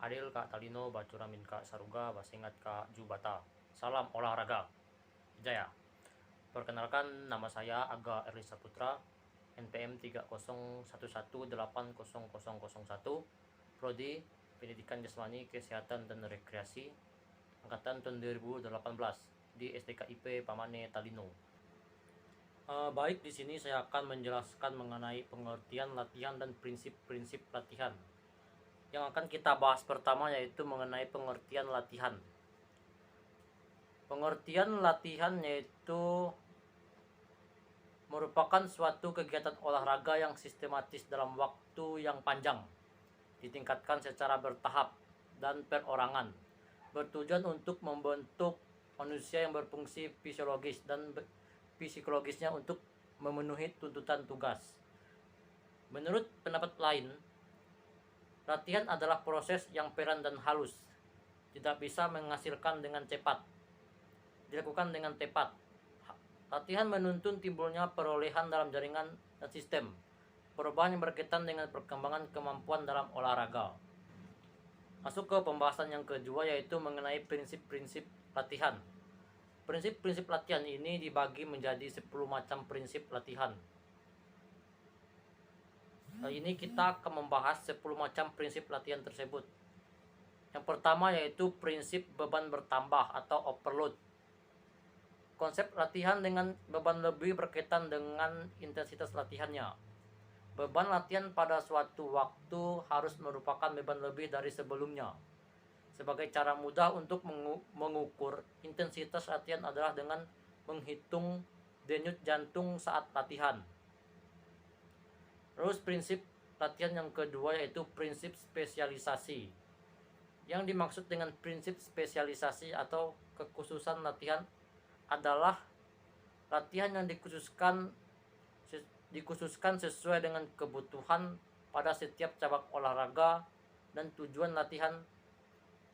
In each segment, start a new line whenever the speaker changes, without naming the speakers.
Adil Kak Talino, Bacuramin Kak Saruga, Basingat Kak Jubata. Salam olahraga. Jaya. Perkenalkan, nama saya Aga Erli Saputra, NPM 30118001, Prodi Pendidikan Jasmani, Kesehatan dan Rekreasi, angkatan tahun 2018 di SDKIP Pamane Talino. Baik, di sini saya akan menjelaskan mengenai pengertian latihan dan prinsip-prinsip latihan. Yang akan kita bahas pertama yaitu mengenai pengertian latihan. Pengertian latihan yaitu merupakan suatu kegiatan olahraga yang sistematis dalam waktu yang panjang, ditingkatkan secara bertahap dan perorangan, bertujuan untuk membentuk manusia yang berfungsi fisiologis dan psikologisnya untuk memenuhi tuntutan tugas. Menurut pendapat lain, latihan adalah proses yang pelan dan halus, tidak bisa menghasilkan dengan cepat, dilakukan dengan tepat. Latihan menuntun timbulnya perolehan dalam jaringan dan sistem, perubahan yang berkaitan dengan perkembangan kemampuan dalam olahraga. Masuk ke pembahasan yang kedua yaitu mengenai prinsip-prinsip latihan. Prinsip-prinsip latihan ini dibagi menjadi 10 macam prinsip latihan. Kali ini kita akan membahas 10 macam prinsip latihan tersebut. Yang pertama yaitu prinsip beban bertambah atau overload. Konsep latihan dengan beban lebih berkaitan dengan intensitas latihannya. Beban latihan pada suatu waktu harus merupakan beban lebih dari sebelumnya. Sebagai cara mudah untuk mengukur intensitas latihan adalah dengan menghitung denyut jantung saat latihan. Terus prinsip latihan yang kedua yaitu prinsip spesialisasi. Yang dimaksud dengan prinsip spesialisasi atau kekhususan latihan adalah latihan yang dikhususkan sesuai dengan kebutuhan pada setiap cabang olahraga dan tujuan latihan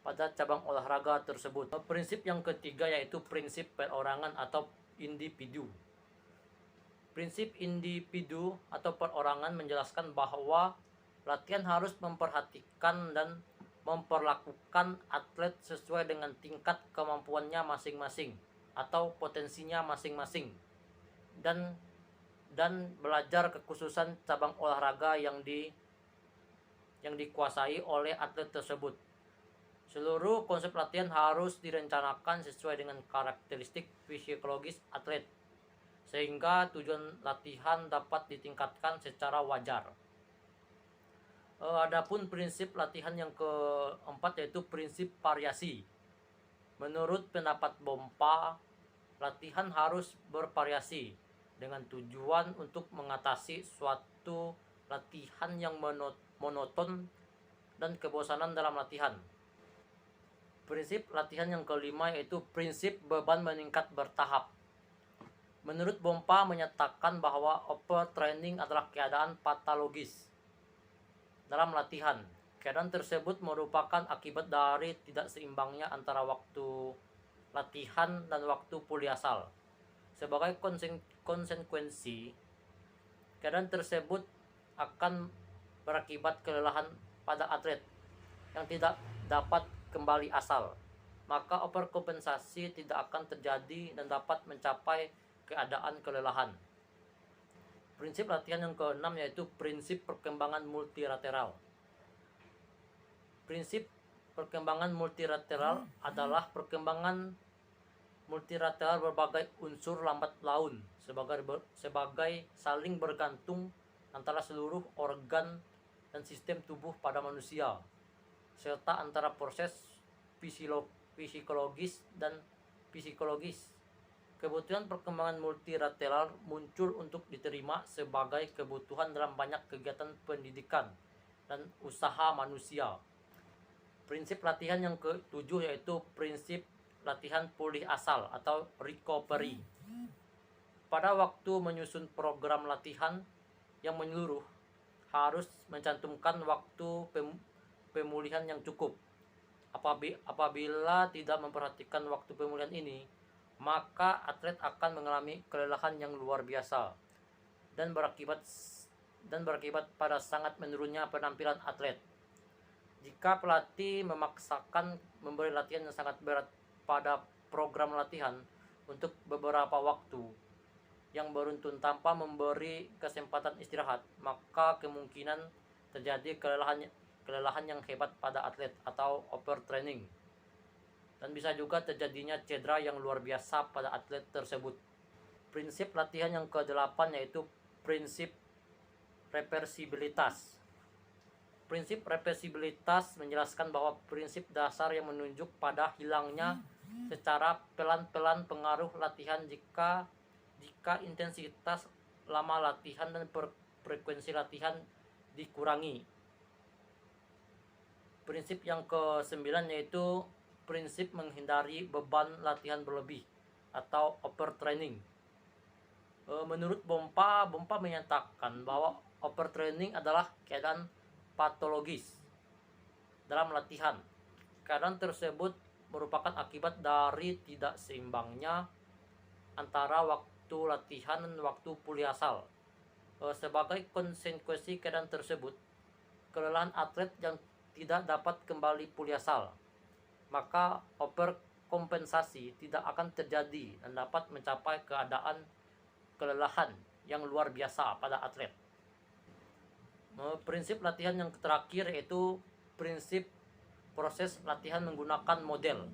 pada cabang olahraga tersebut. Prinsip yang ketiga yaitu prinsip perorangan atau individu. Prinsip individu atau perorangan menjelaskan bahwa latihan harus memperhatikan dan memperlakukan atlet sesuai dengan tingkat kemampuannya masing-masing atau potensinya masing-masing, dan belajar kekhususan cabang olahraga yang dikuasai oleh atlet tersebut. Seluruh konsep latihan harus direncanakan sesuai dengan karakteristik fisiologis atlet, sehingga tujuan latihan dapat ditingkatkan secara wajar. Adapun prinsip latihan yang keempat yaitu prinsip variasi. Menurut pendapat Bompa, latihan harus bervariasi dengan tujuan untuk mengatasi suatu latihan yang monoton dan kebosanan dalam latihan. Prinsip latihan yang kelima yaitu prinsip beban meningkat bertahap. Menurut Bompa menyatakan bahwa overtraining adalah keadaan patologis dalam latihan. Keadaan tersebut merupakan akibat dari tidak seimbangnya antara waktu latihan dan waktu pulih asal. Sebagai konsekuensi, keadaan tersebut akan berakibat kelelahan pada atlet yang tidak dapat kembali asal. Maka overkompensasi tidak akan terjadi dan dapat mencapai keadaan kelelahan. Prinsip latihan yang keenam yaitu prinsip perkembangan multilateral. Prinsip perkembangan multilateral adalah perkembangan multilateral berbagai unsur lambat laun sebagai saling bergantung antara seluruh organ dan sistem tubuh pada manusia, serta antara proses fisiologis dan psikologis. Kebutuhan perkembangan multilateral muncul untuk diterima sebagai kebutuhan dalam banyak kegiatan pendidikan dan usaha manusia. Prinsip latihan yang ketujuh yaitu prinsip latihan pulih asal atau recovery. Pada waktu menyusun program latihan yang menyeluruh, harus mencantumkan waktu pemulihan yang cukup. Apabila tidak memperhatikan waktu pemulihan ini, maka atlet akan mengalami kelelahan yang luar biasa dan berakibat pada sangat menurunnya penampilan atlet. Jika pelatih memaksakan memberi latihan yang sangat berat pada program latihan untuk beberapa waktu yang beruntun tanpa memberi kesempatan istirahat, maka kemungkinan terjadi kelelahan yang hebat pada atlet atau overtraining. Dan bisa juga terjadinya cedera yang luar biasa pada atlet tersebut. Prinsip latihan yang ke-8 yaitu prinsip reversibilitas. Prinsip reversibilitas menjelaskan bahwa prinsip dasar yang menunjuk pada hilangnya secara pelan-pelan pengaruh latihan jika intensitas lama latihan dan frekuensi latihan dikurangi. Prinsip yang ke-9 yaitu prinsip menghindari beban latihan berlebih atau overtraining. Menurut Bompa menyatakan bahwa overtraining adalah keadaan patologis dalam latihan. Keadaan tersebut merupakan akibat dari tidak seimbangnya antara waktu latihan dan waktu pulih asal. Sebagai konsekuensi keadaan tersebut, kelelahan atlet yang tidak dapat kembali pulih asal, maka overkompensasi tidak akan terjadi dan dapat mencapai keadaan kelelahan yang luar biasa pada atlet. Prinsip latihan yang terakhir yaitu prinsip proses latihan menggunakan model.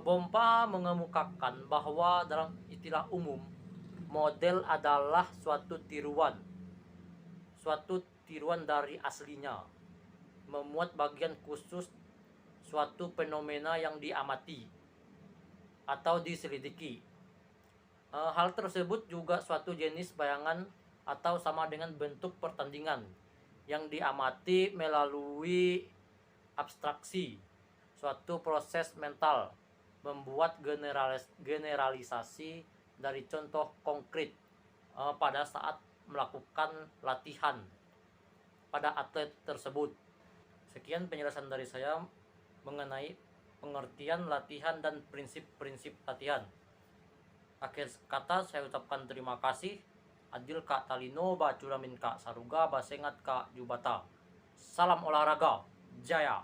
Bompa mengemukakan bahwa dalam istilah umum, model adalah suatu tiruan dari aslinya, memuat bagian khusus suatu fenomena yang diamati atau diselidiki. Hal tersebut juga suatu jenis bayangan atau sama dengan bentuk pertandingan yang diamati melalui abstraksi, suatu proses mental membuat generalisasi dari contoh konkret pada saat melakukan latihan pada atlet tersebut. Sekian penjelasan dari saya mengenai pengertian latihan dan prinsip-prinsip latihan. Akhir kata saya ucapkan terima kasih. Adil Kak Talino, Bacuramin Kak Saruga, Basengat Kak Jubata. Salam olahraga, jaya!